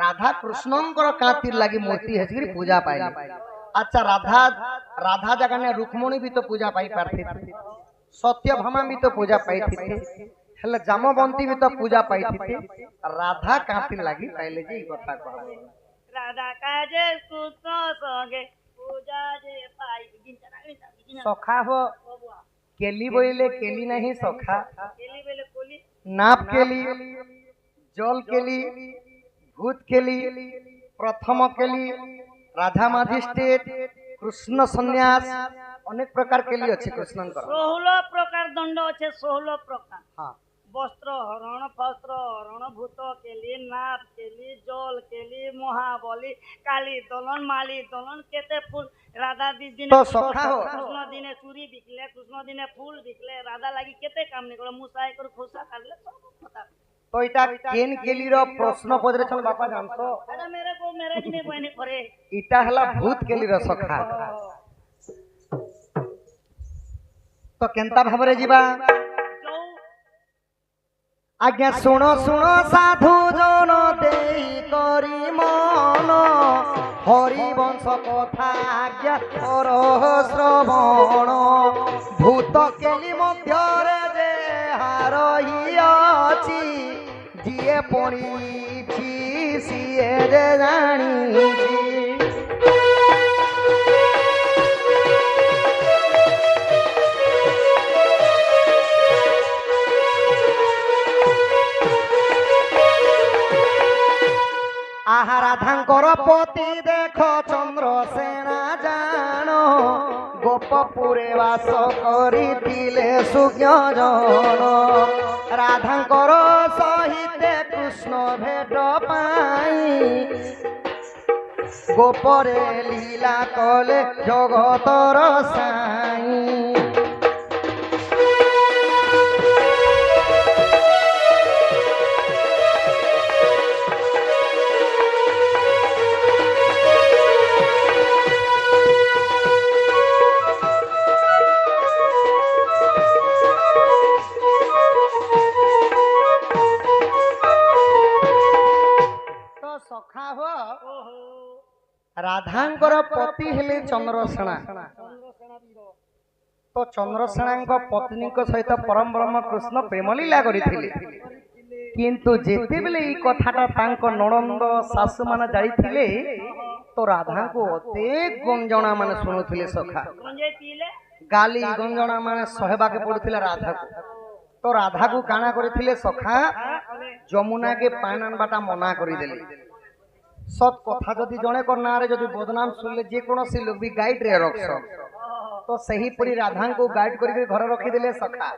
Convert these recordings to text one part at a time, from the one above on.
राधा कृष्णंकर कातिर लगी मूर्ति हेसिकरी पूजा पाइले। अच्छा राधा राधा जगह ने रुक्मणी भी तो पूजा पाई पारथि सत्यभामा भी तो पूजा पाई थी हेले जामवंती भी तो पूजा पाई थी राधा कातिर लगी पाइले जी कथा कह राधा काजे कृष्ण संगे पूजा जे पाई सखा हो केली बोले केली नहीं सखा केली बेले कोली नाप केली जल केली भूत केली प्रथम केली राधा मजिस्ट्रेट कृष्ण सन्यास अनेक प्रकार केली अच्छे कृष्णंकर 16 प्रकार दंड अच्छे 16 प्रकार हाँ वस्त्र हरण वस्त्र हरण भूत केली नाप केली जल केली महाबली काली दलन माली दलन केते फूल राधा दिन तो सखा हो कृष्ण दिने चूरी बिकले कृष्ण दिने फूल बिकले राधा लागी केते काम नहीं कर मुसाई कर खोसा काढले सब पता तो इटा केन केली रो प्रश्न पदरे छन बापा जानतो अरे मेरे को मेरे दिने बहने करे इटा हला भूत केली रो सखा तो केनता भाबरे जीवा आज्ञा सुनो सुनो साधु जन देई करी मन हरिवंश कथा आज्ञा कर श्रवण भूत केली मध्यरे जे हारही अछि जिए पड़िछि सिए जे जानिछि आहा राधांकर पति देख चंद्रसेना जान गोपपुरे वास करिथिले सुज्ञ जन राधांकर सहित कृष्ण भेट पाई गोपरे लीला कले जगतर साई राधांकर पति हेले चंद्रसेना तो चंद्रसेना पत्नी सहित परम ब्रह्म कृष्ण प्रेम लीला करिथिले किंतु जेते बेले ई कथाटा तांको ननंद सासु माने जाईथिले तो राधा को अते गंजना माने सुनुथिले सखा गाली गंजना माने सहबा के पड़ुथिले राधा को तो राधा को काना करिथिले सखा जमुना के पानी बाटा मना करि देले सत कथा जदि जने को ना रे जदि बदनाम सुनले जे कोनोसी लोग भी गाइड रे रखस तो सही परी राधा को गाइड करके घर रखी देले सखा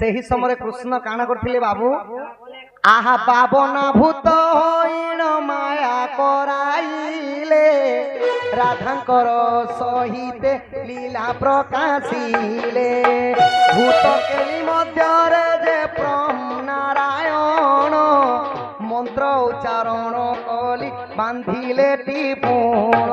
सही समय कृष्ण काना करथिले बाबू आहा पावना भूत होइन माया कराइले राधांकर सहित लीला प्रकाशिले भूत केली मध्यरे जे प्रम नारायण मंत्र उच्चारण कली बांधिले टिपुण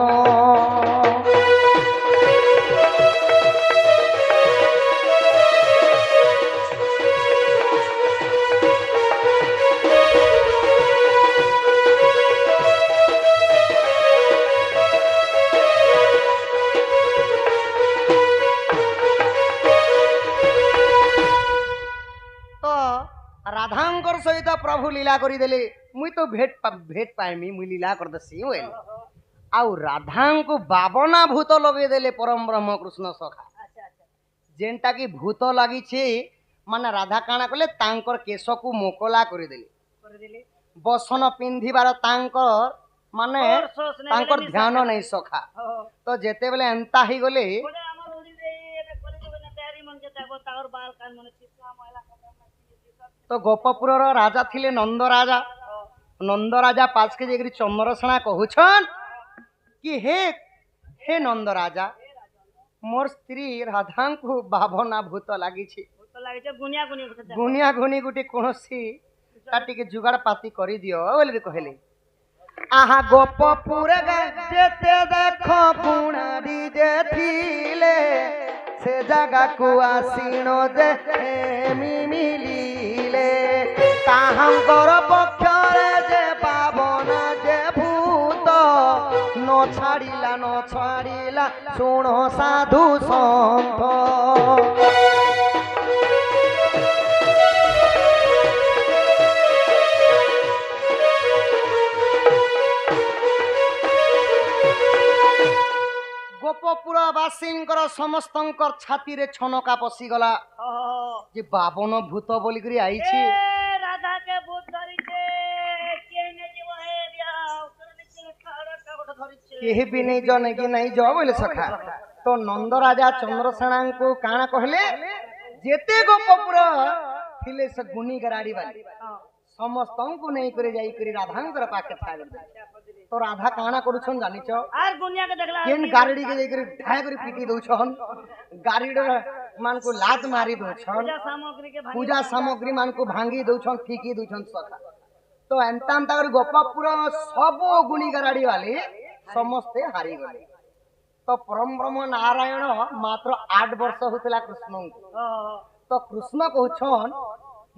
राधांकर सहित प्रभु लीला करिदेले मुई तो भेट पाइमी मुई लीला कर दसी होइल आउ राधा को बावना भूत लगे देले परम ब्रह्म कृष्ण सखा जेनटा की भूत लागी छे माने राधा काना कले तांकर केश को मोकला करिदेले बसन पिंधिबार तांकर माने तांकर ध्यान नहीं सखा तो जेते बेले एंता ही गले तो गोपपुर राजा थिले नंद राजा पास के जेगरी चंद्रसेना कहूछन कि हे नंद राजा मोर स्त्री राधा को भावना भूत लगी गुनिया गुनी गुटी कोनसी ताटी के जुगाड़ पाती करी दियो बोले कहले आहा गोपपुर जेते देखो पुणारी जे थिले से जगह को आसीनो जे मिली काहंकर पक्षरे जे पावन ନ ଛାଡ଼ିଲା ଶୁଣ ସାଧୁ ସନ୍ଥ। ଗୋପପୁର ବାସୀଙ୍କର ସମସ୍ତଙ୍କର ଛାତିରେ ଛନକା ପଶିଗଲା ଯେ ବାବନ ଭୂତ ବୋଲିକରି ଆଇଛି। রাধা কে ভূত ধরিছে কে নে জীব হে দিয়া করে নিচে খাড়া কাগড় ধরিছে କେହି ବି ନେଇ ଜ ନେଇକି ନାଇଁ ଯ ବୋଇଲେ ସଖା। ତ ନନ୍ଦ ରାଜା ଚନ୍ଦ୍ରସେନାଙ୍କୁ କାଣା କହିଲେ ଯେତେ ଗୋପପୁର ଥିଲେ ସେ ଗୁନି ଗରାଡି ବାଲି ସମସ୍ତଙ୍କୁ ନେଇକରି ଯାଇକରି ରାଧାଙ୍କର ପାଖେ ଛାଡ଼ିଲେ। ତ ରାଧା କାଣା କରୁଛନ୍ ଜାଣିଛ? আর দুনিয়া কে দেখলা କେନ୍ ଗାରେଡି କେ ଯାଇକରି ଢାଏ କରି ପିଟି ଦଉଛନ୍, ଗାରେଡି ମାନଙ୍କୁ ଲାତ ମାରି ଦଉଛନ୍, पूजा सामग्री के भांगी ପୂଜା ସାମଗ୍ରୀ ମାନଙ୍କୁ ଭାଙ୍ଗି ଦଉଛନ୍, ଫିକି ଦଉଛନ୍ ସଖା। ତ ଏନ୍ତା ଏନ୍ତା କରି ଗୋପପୁର ସବୁ ଗୁଣି ଗରାଡି ବାଲି ସମସ୍ତେ ହାରିଗଲେ। ତ ପରମ ବ୍ରହ୍ମ ନାରାୟଣ ମାତ୍ର 8 ବର୍ଷ ହଉଥିଲା କୃଷ୍ଣଙ୍କୁ। ତ କୃଷ୍ଣ କହୁଛନ୍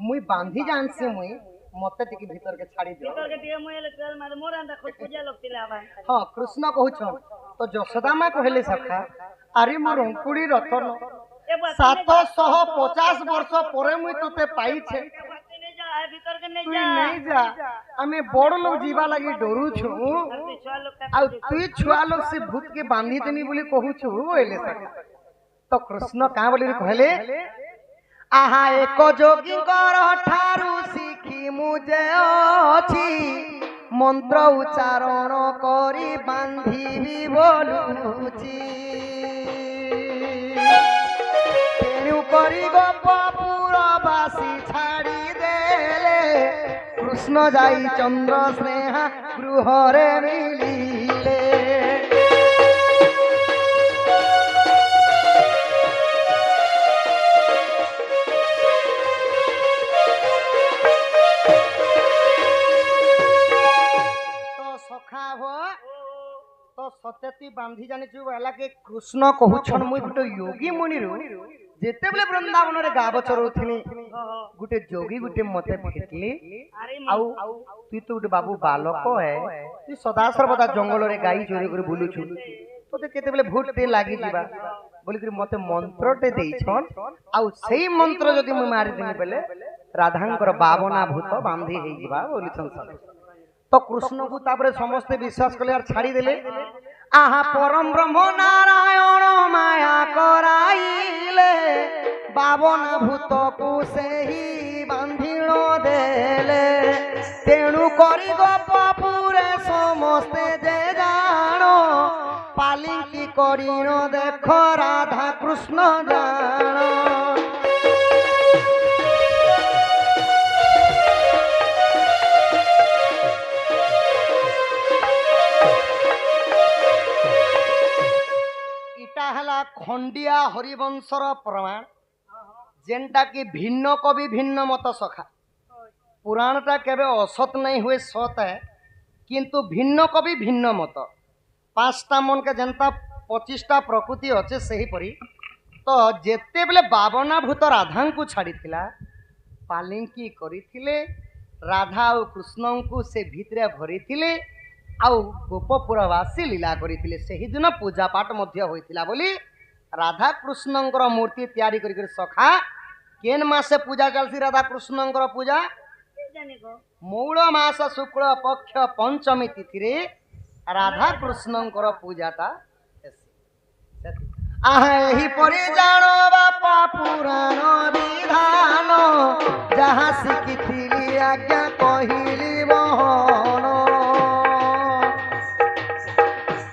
ମୁଇଁ ବାନ୍ଧି ଜାଣିଛି ମୁଇଁ ମତେ ଟିକେ ଭିତରକେ ଛାଡି ଦିଅ। भीतर के दिए मुए ले तेल मारे मोर अंदा खुद पूजा लगतिला भाई ହଁ କୃଷ୍ଣ କହୁଛନ୍। ତ ଯଶୋଦା ମା କହିଲେ ସଖା ଆରେ ମୋର ଅଙ୍କୁଡ଼ି ରତନ ए बात 750 ବର୍ଷ ପରେ ମୁଇଁ ତତେ ପାଇଛେ, नहीं जा है भीतर के नहीं তুই जा ନେଇ ଯା। ଆମେ ବଡ ଲୋକ ଯିବା ଲାଗି ଡରୁଛୁ, छुआ लोग का ଆଉ ତୁଇ ଛୁଆ ଲୋକ ସେ ଭୂତ କେ ବାନ୍ଧିଦେନି ବୋଲି କହୁଛୁ ବୋଇଲେ ସଖା। ତ କୃଷ୍ଣ କାଁ ବୋଲି କହିଲେ ଆହା ଏକ ଯୋଗୀଙ୍କର ଠାରୁ ଶିଖି ମୁଁ ଯେ ଅଛି ମନ୍ତ୍ର ଉଚ୍ଚାରଣ କରି ବାନ୍ଧିବି ବୋଲୁଛି। ତେଣୁ କରି ଗୋପପୁର ବାସୀ ଛାଡ଼ି ଦେଲେ କୃଷ୍ଣ ଯାଇ ଚନ୍ଦ୍ର ସ୍ନେହା ଗୃହରେ ମିଳିଲେ। ସଖା ହୋ ତ ସତ୍ୟତି ବାନ୍ଧି ଜାଣିଛୁ ହେଲାକେ କୃଷ୍ଣ କହୁଛନ୍ ମୁଇଁ ଗୋଟେ ଯୋଗୀ ମୁନିରୁ ଯେତେବେଳେ ବୃନ୍ଦାବନରେ ଗାବ ଚରଉଥିଲି ଗୋଟେ ଯୋଗୀ ଗୋଟେ ମତେ ଭେଟଲି। अरे ଆଉ ତୁଇ ତ ଗୋଟେ ବାବୁ ବାଲକ ହେ, ତୁଇ ସଦାସର୍ବଦା ଜଙ୍ଗଲରେ ଗାଈ ଚୋରି କରି ବୁଲୁଛୁ, ତୋତେ କେତେବେଳେ ଭୂତଟେ ଲାଗିଯିବା ବୋଲିକରି ମତେ ମନ୍ତ୍ରଟେ ଦେଇଛନ୍। ଆଉ ସେଇ ମନ୍ତ୍ର ଯଦି ମୁଁ ମାରିଦେମି ବେଲେ ରାଧାଙ୍କର 52 ଭୂତ ବାନ୍ଧି ହେଇଯିବା ବୋଲିଛନ୍। ତ କୃଷ୍ଣଙ୍କୁ ତାପରେ ସମସ୍ତେ ବିଶ୍ୱାସ କଲେ ଆର୍ ଛାଡ଼ିଦେଲେ। ଆହା ପରମ ବ୍ରହ୍ମ ନାରାୟଣ ମାୟା କରାଇଲେ 52 ଭୂତକୁ ସେହି ବାନ୍ଧିଣ ଦେଲେ। ତେଣୁ କରି ଗୋପପୁରେ ସମସ୍ତେ ଯେ ଜାଣ ପାଲିଙ୍କି କରିଣ ଦେଖ ରାଧା କୃଷ୍ଣ ଜାଣ। इटा हला खंडिया हरिवंशर प्रमाण जेनटा कि भिन्न कवि भिन्न मत सखा। पुराणटा केबे असत नहीं हुए सत है, किंतु भिन्न कवि भिन्न मत। 5टा मन के जनता 25टा प्रकृति अच्छे सही परी। तो जेते बेले 52 भूत राधा को छाड़ी थिला पालिंकी करिथिले, राधा और कृष्ण को से भितरे भरिथिले, आउ गोपपुरवासी लीला करिथिले। सही दिन पूजा पाठ मध्य होइथिला बोली राधा कृष्णंकर मूर्ति तैयारी करिकर सखा केन मासे पूजा चलसी। राधा कृष्णंकर पूजा जाने को मौल मास शुक्ल पक्ष पंचमी तिथि रे राधा कृष्णंकर पूजाटा आही परि जानो बापा पुराण विधान जहाँ शिखिथिली आज्ञा कहिली बहन।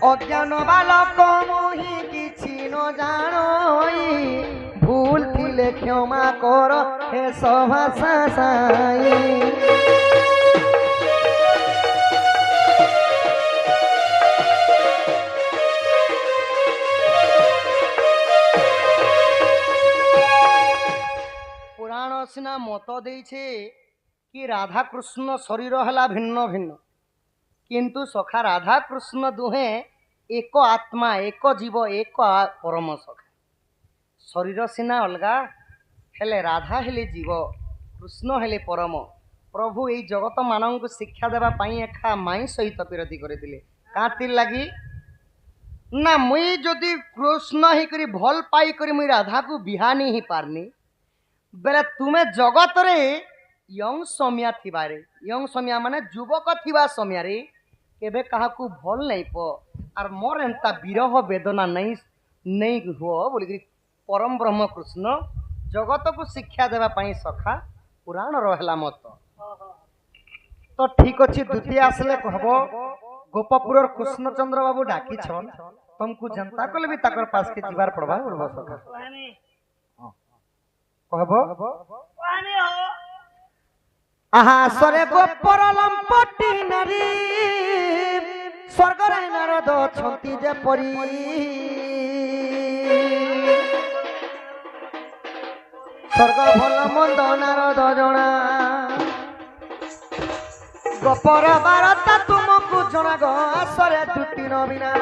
अज्ञान बालक मुहि किछि न जानई भूल थिले क्षमा कर हे सभासा साई। पुराण सिना मत देइछे कि राधा कृष्ण शरीर हला भिन्न भिन्न, किंतु सखा राधा कृष्ण दुहे एक आत्मा एक जीव एक परम सखा। शरीर सिना अलगा हेले राधा हेले जीव, कृष्ण हेले परम। प्रभु यही जगत मानक शिक्षा देवा पाई एखा माई सहित विरोधी करथिले कातिर लागी ना मुई जदि कृष्ण ही करी भल पाई करी मुई राधा को बिहानी ही पारनी बेले तुमे जगत रे यंग समिया थिबारे यंग समिया माने युवक थिबा समय रे केबे काहाकू भल नहीं प आर मोर एंता विरह वेदना नहीं नहीं हो बोली परम ब्रह्म कृष्ण जगत को शिक्षा देवा पाई सखा पुराण रहला मत तो ठीक अच्छे द्वितीय आसले कहब गोपपुर कृष्णचंद्र बाबू डाकी छन तुमको जनता कले भी ताकर पास के जीवार पड़बा बोलबो सखा कहानी कहब कहानी हो आहा सरे गोपर लंपटी नारी स्वर्ग रे नारद छंती जे परी स्वर्ग भल मंद नारद जना गोपर बारता तुमको जना गो सरे दुटी न बिना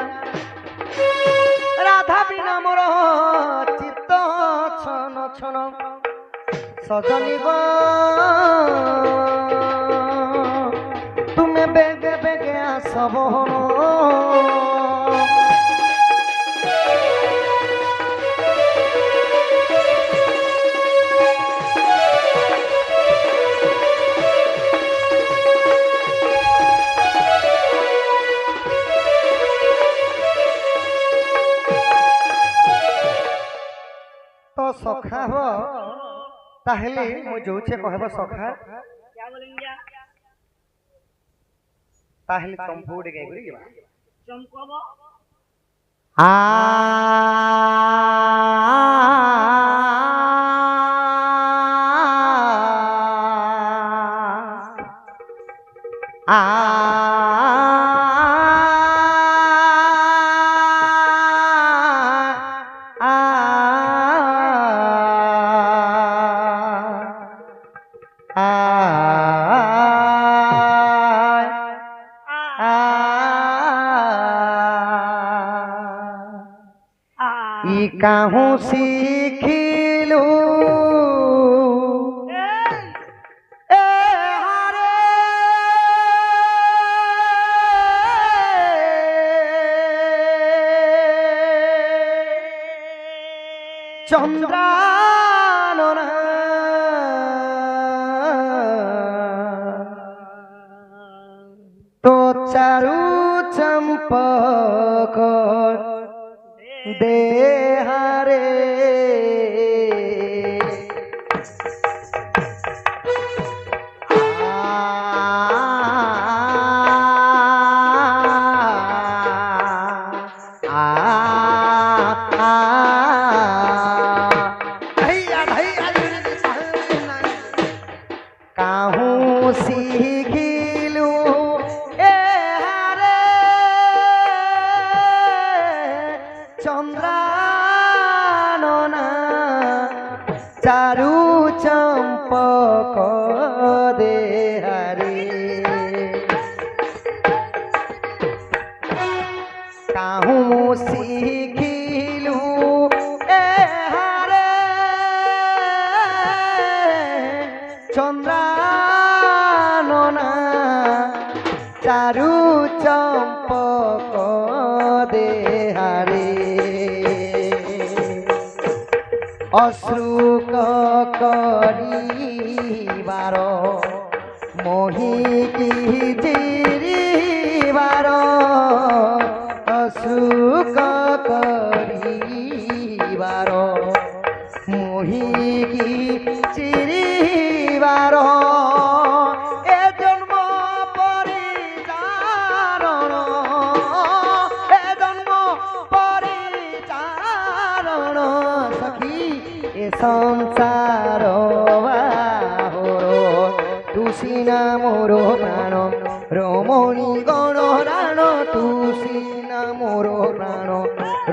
राधा बिना मोर चित्त छन छन सजनी गो तुम्हें बेगे बेगे आसब तो सखा हो ताहले मु जोचे कहब सखा क्या बोलेंगे ताहले चंपूड गए गुरी चमकबो आ काहू सीखिलू ए हारे चंद्रानना तो चारू चंपक दे हरे काहू सीखिलू ए हरे चंद्रानना चारू चंपक दे हरे काहू सीखिलू ए हरे चंद्रानना चारू चंपक दे हरे अश्रुक करिबार मोहिकी जिरिबार अश्रुक करिबार मोहिकी चिरिबार ए जन्म परिचारण ए जन्म परिचारण सखी ए संसार बाहोरो तुसिना मोरो प्राण रमणी गणराण तुसिना मोरो प्राण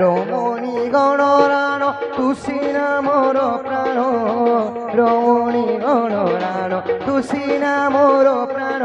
रमणी गणराण तुसिना मोरो प्राण रमणी गणराण तुसिना मोरो प्राण